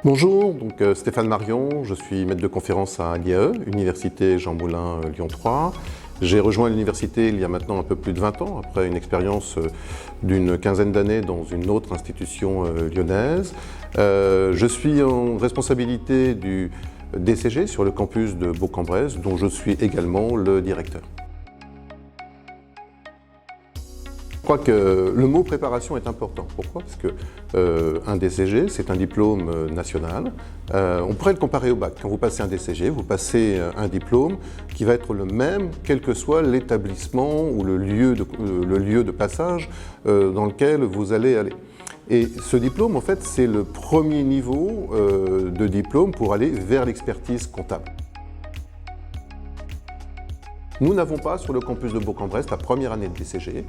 Bonjour, donc Stéphane Marion, je suis maître de conférence à l'IAE, Université Jean Moulin Lyon 3. J'ai rejoint l'université il y a maintenant un peu plus de 20 ans, après une expérience d'une quinzaine d'années dans une autre institution lyonnaise. Je suis en responsabilité du DCG sur le campus de Bourg-en-Bresse, dont je suis également le directeur. Je crois que le mot préparation est important. Pourquoi? Parce que un DCG, c'est un diplôme national. On pourrait le comparer au bac. Quand vous passez un DCG, vous passez un diplôme qui va être le même, quel que soit l'établissement ou le lieu de passage dans lequel vous allez aller. Et ce diplôme, en fait, c'est le premier niveau de diplôme pour aller vers l'expertise comptable. Nous n'avons pas sur le campus de Bourg-en-Bresse la première année de DCG.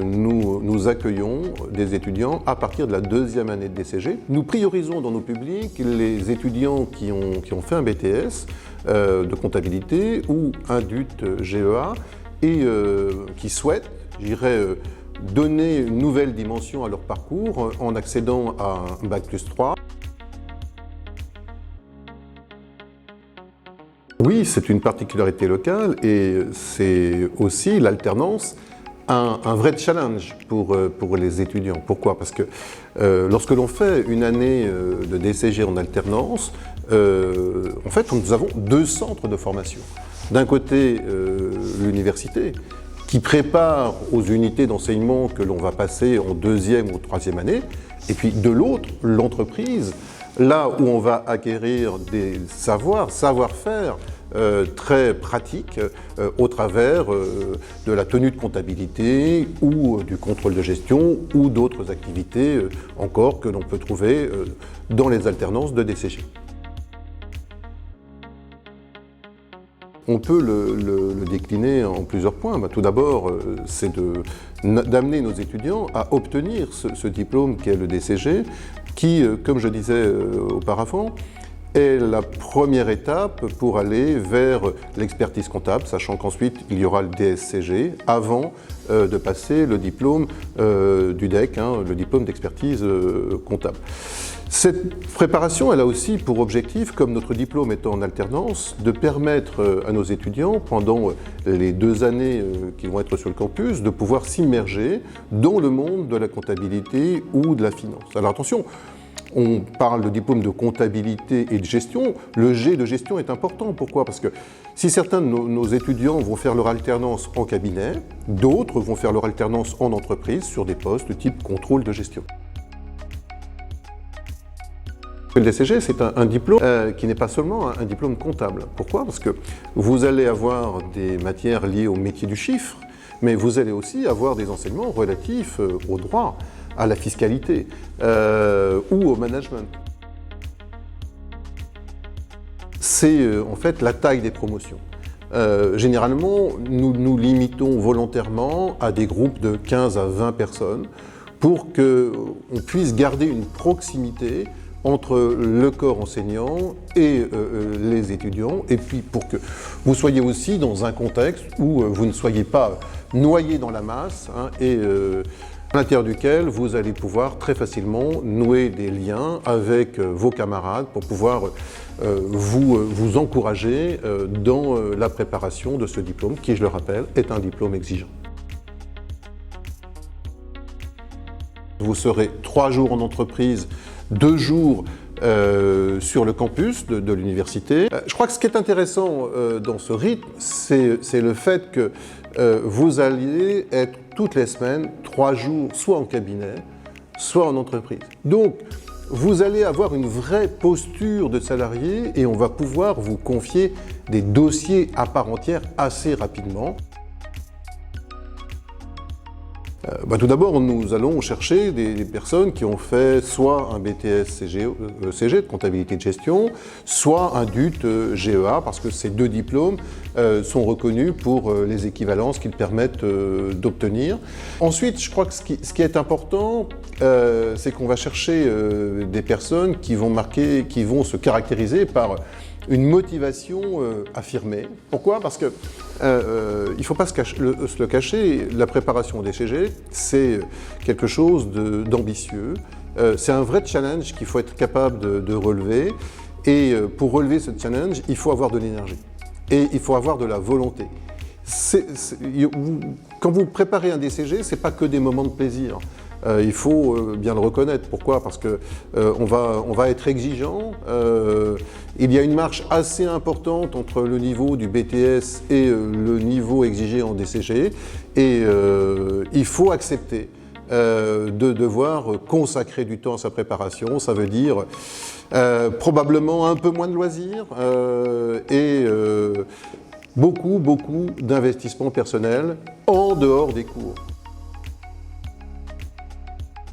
Nous accueillons des étudiants à partir de la deuxième année de DCG. Nous priorisons dans nos publics les étudiants qui ont fait un BTS de comptabilité ou un DUT GEA et qui souhaitent, je dirais, donner une nouvelle dimension à leur parcours en accédant à un Bac+3. Oui, c'est une particularité locale et c'est aussi l'alternance un vrai challenge pour les étudiants. Pourquoi? Parce que lorsque l'on fait une année de DCG en alternance, en fait, nous avons deux centres de formation. D'un côté, l'université, qui prépare aux unités d'enseignement que l'on va passer en deuxième ou troisième année, et puis de l'autre, l'entreprise, là où on va acquérir des savoir-faire très pratiques au travers de la tenue de comptabilité ou du contrôle de gestion ou d'autres activités encore que l'on peut trouver dans les alternances de DCG. On peut le décliner en plusieurs points. Tout d'abord, c'est d'amener nos étudiants à obtenir ce diplôme qu'est le DCG, qui, comme je disais auparavant, est la première étape pour aller vers l'expertise comptable, sachant qu'ensuite il y aura le DSCG avant de passer le diplôme du DEC, le diplôme d'expertise comptable. Cette préparation, elle a aussi pour objectif, comme notre diplôme étant en alternance, de permettre à nos étudiants, pendant les 2 années qui vont être sur le campus, de pouvoir s'immerger dans le monde de la comptabilité ou de la finance. Alors attention, on parle de diplôme de comptabilité et de gestion. Le G de gestion est important. Pourquoi? Parce que si certains de nos étudiants vont faire leur alternance en cabinet, d'autres vont faire leur alternance en entreprise sur des postes type contrôle de gestion. Le DCG, c'est un diplôme qui n'est pas seulement un diplôme comptable. Pourquoi? Parce que vous allez avoir des matières liées au métier du chiffre, mais vous allez aussi avoir des enseignements relatifs au droit, à la fiscalité ou au management. C'est en fait la taille des promotions. Généralement, nous nous limitons volontairement à des groupes de 15 à 20 personnes pour qu'on puisse garder une proximité entre le corps enseignant et les étudiants, et puis pour que vous soyez aussi dans un contexte où vous ne soyez pas noyé dans la masse à l'intérieur duquel vous allez pouvoir très facilement nouer des liens avec vos camarades pour pouvoir vous encourager dans la préparation de ce diplôme qui, je le rappelle, est un diplôme exigeant. Vous serez 3 jours en entreprise, 2 jours sur le campus de l'université. Je crois que ce qui est intéressant dans ce rythme, c'est le fait que vous alliez être toutes les semaines, 3 jours, soit en cabinet, soit en entreprise. Donc, vous allez avoir une vraie posture de salarié et on va pouvoir vous confier des dossiers à part entière assez rapidement. Tout d'abord, nous allons chercher des personnes qui ont fait soit un BTS CG de comptabilité de gestion, soit un DUT GEA, parce que ces 2 diplômes sont reconnus pour les équivalences qu'ils permettent d'obtenir. Ensuite, je crois que ce qui est important, c'est qu'on va chercher des personnes qui vont se caractériser par une motivation affirmée. Pourquoi? Parce que il ne faut pas se le cacher, la préparation au DCG, c'est quelque chose d'ambitieux, c'est un vrai challenge qu'il faut être capable de relever. Et pour relever ce challenge, il faut avoir de l'énergie et il faut avoir de la volonté. Quand vous préparez un DCG, ce n'est pas que des moments de plaisir. Il faut bien le reconnaître. Pourquoi? Parce que on va être exigeant. Il y a une marge assez importante entre le niveau du BTS et le niveau exigé en DCG. Et il faut accepter de devoir consacrer du temps à sa préparation. Ça veut dire probablement un peu moins de loisirs et beaucoup d'investissements personnels en dehors des cours.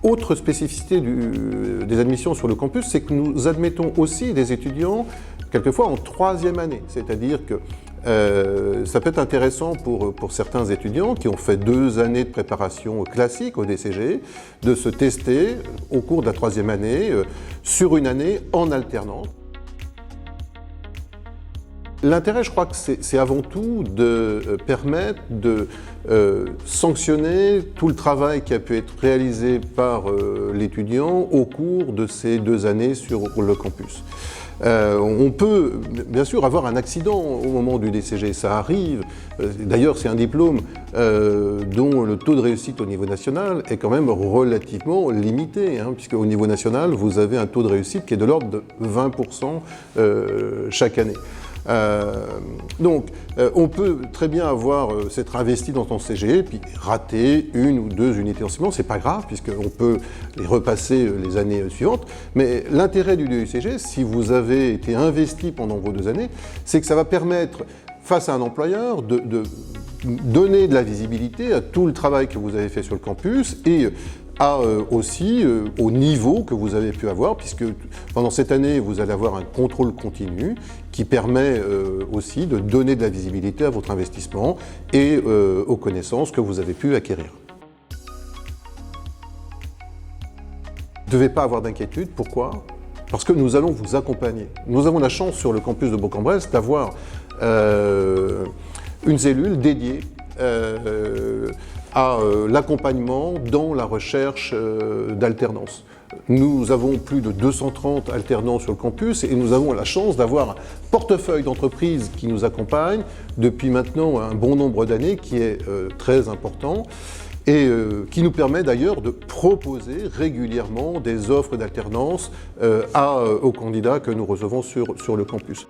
Autre spécificité des admissions sur le campus, c'est que nous admettons aussi des étudiants, quelquefois en 3e année. C'est-à-dire que ça peut être intéressant pour certains étudiants qui ont fait 2 années de préparation classique au DCG, de se tester au cours de la 3e année, sur une année en alternance. L'intérêt, je crois que c'est avant tout de permettre de sanctionner tout le travail qui a pu être réalisé par l'étudiant au cours de ces 2 années sur le campus. On peut bien sûr avoir un accident au moment du DCG, ça arrive. D'ailleurs, c'est un diplôme dont le taux de réussite au niveau national est quand même relativement limité, puisque au niveau national, vous avez un taux de réussite qui est de l'ordre de 20% chaque année. Donc, on peut très bien s'être investi dans son CG, puis rater 1 ou 2 unités d'enseignement, c'est pas grave, puisqu'on peut les repasser les années suivantes. Mais l'intérêt du DUCG, si vous avez été investi pendant vos 2 années, c'est que ça va permettre, face à un employeur, de donner de la visibilité à tout le travail que vous avez fait sur le campus et aussi au niveau que vous avez pu avoir, puisque pendant cette année, vous allez avoir un contrôle continu qui permet aussi de donner de la visibilité à votre investissement et aux connaissances que vous avez pu acquérir. Vous ne devez pas avoir d'inquiétude. Pourquoi? Parce que nous allons vous accompagner. Nous avons la chance sur le campus de Bourg-en-Bresse d'avoir une cellule dédiée à l'accompagnement dans la recherche d'alternance. Nous avons plus de 230 alternants sur le campus et nous avons la chance d'avoir un portefeuille d'entreprises qui nous accompagne depuis maintenant un bon nombre d'années, qui est très important et qui nous permet d'ailleurs de proposer régulièrement des offres d'alternance aux candidats que nous recevons sur le campus.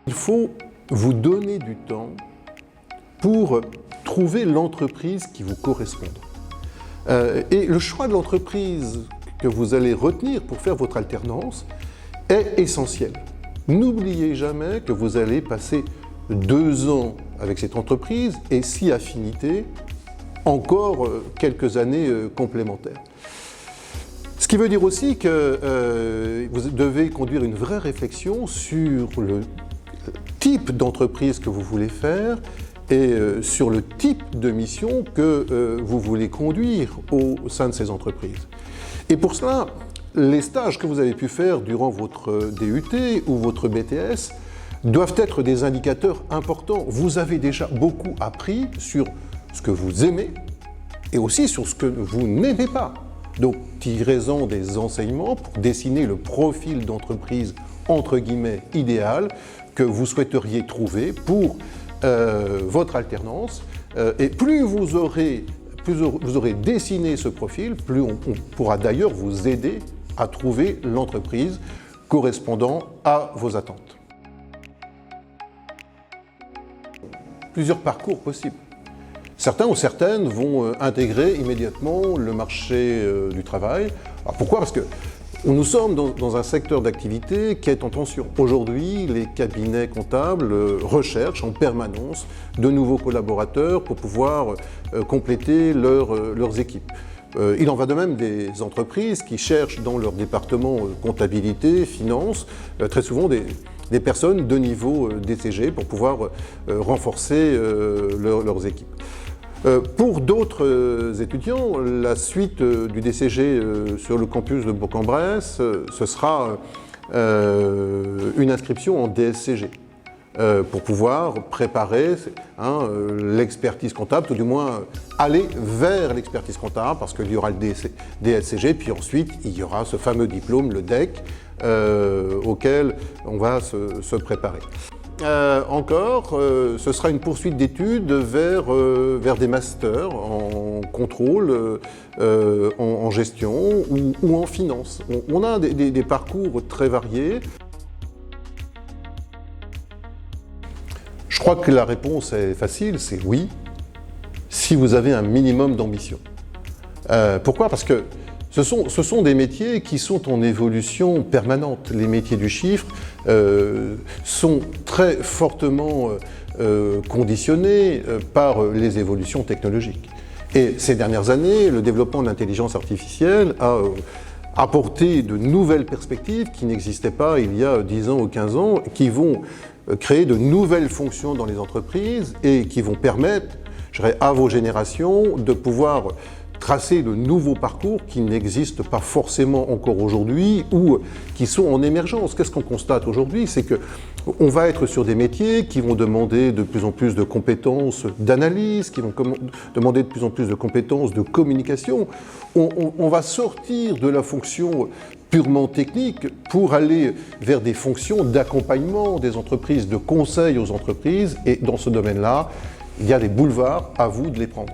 Il faut vous donner du temps pour trouver l'entreprise qui vous corresponde. Et le choix de l'entreprise que vous allez retenir pour faire votre alternance est essentiel. N'oubliez jamais que vous allez passer 2 ans avec cette entreprise et, si affinité, encore quelques années complémentaires. Ce qui veut dire aussi que vous devez conduire une vraie réflexion sur le type d'entreprise que vous voulez faire et sur le type de mission que vous voulez conduire au sein de ces entreprises. Et pour cela, les stages que vous avez pu faire durant votre DUT ou votre BTS doivent être des indicateurs importants. Vous avez déjà beaucoup appris sur ce que vous aimez et aussi sur ce que vous n'aimez pas. Donc, tirez-en des enseignements pour dessiner le profil d'entreprise entre guillemets idéal que vous souhaiteriez trouver pour votre alternance. Et plus vous aurez dessiné ce profil, plus on pourra d'ailleurs vous aider à trouver l'entreprise correspondant à vos attentes. Plusieurs parcours possibles. Certains ou certaines vont intégrer immédiatement le marché du travail. Alors pourquoi? Parce que nous sommes dans un secteur d'activité qui est en tension. Aujourd'hui, les cabinets comptables recherchent en permanence de nouveaux collaborateurs pour pouvoir compléter leurs équipes. Il en va de même des entreprises qui cherchent dans leur département comptabilité, finance, très souvent des personnes de niveau DCG pour pouvoir renforcer leurs équipes. Pour d'autres étudiants, la suite du DCG sur le campus de Bourg-en-Bresse, ce sera une inscription en DSCG. pour pouvoir préparer l'expertise comptable, tout du moins aller vers l'expertise comptable, parce qu'il y aura le DSCG, puis ensuite il y aura ce fameux diplôme, le DEC, auquel on va se préparer. Ce sera une poursuite d'études vers des masters en contrôle, en gestion ou en finance. On a des parcours très variés. Je crois que la réponse est facile, c'est oui, si vous avez un minimum d'ambition. Pourquoi ? Parce que ce sont des métiers qui sont en évolution permanente. Les métiers du chiffre sont très fortement conditionnés par les évolutions technologiques. Et ces dernières années, le développement de l'intelligence artificielle a apporté de nouvelles perspectives qui n'existaient pas il y a 10 ans ou 15 ans, qui vont créer de nouvelles fonctions dans les entreprises et qui vont permettre, je dirais, à vos générations de pouvoir tracer de nouveaux parcours qui n'existent pas forcément encore aujourd'hui ou qui sont en émergence. Qu'est-ce qu'on constate aujourd'hui ? C'est qu'on va être sur des métiers qui vont demander de plus en plus de compétences d'analyse, qui vont demander de plus en plus de compétences de communication. On va sortir de la fonction purement technique pour aller vers des fonctions d'accompagnement des entreprises, de conseil aux entreprises, et dans ce domaine-là, il y a des boulevards, à vous de les prendre.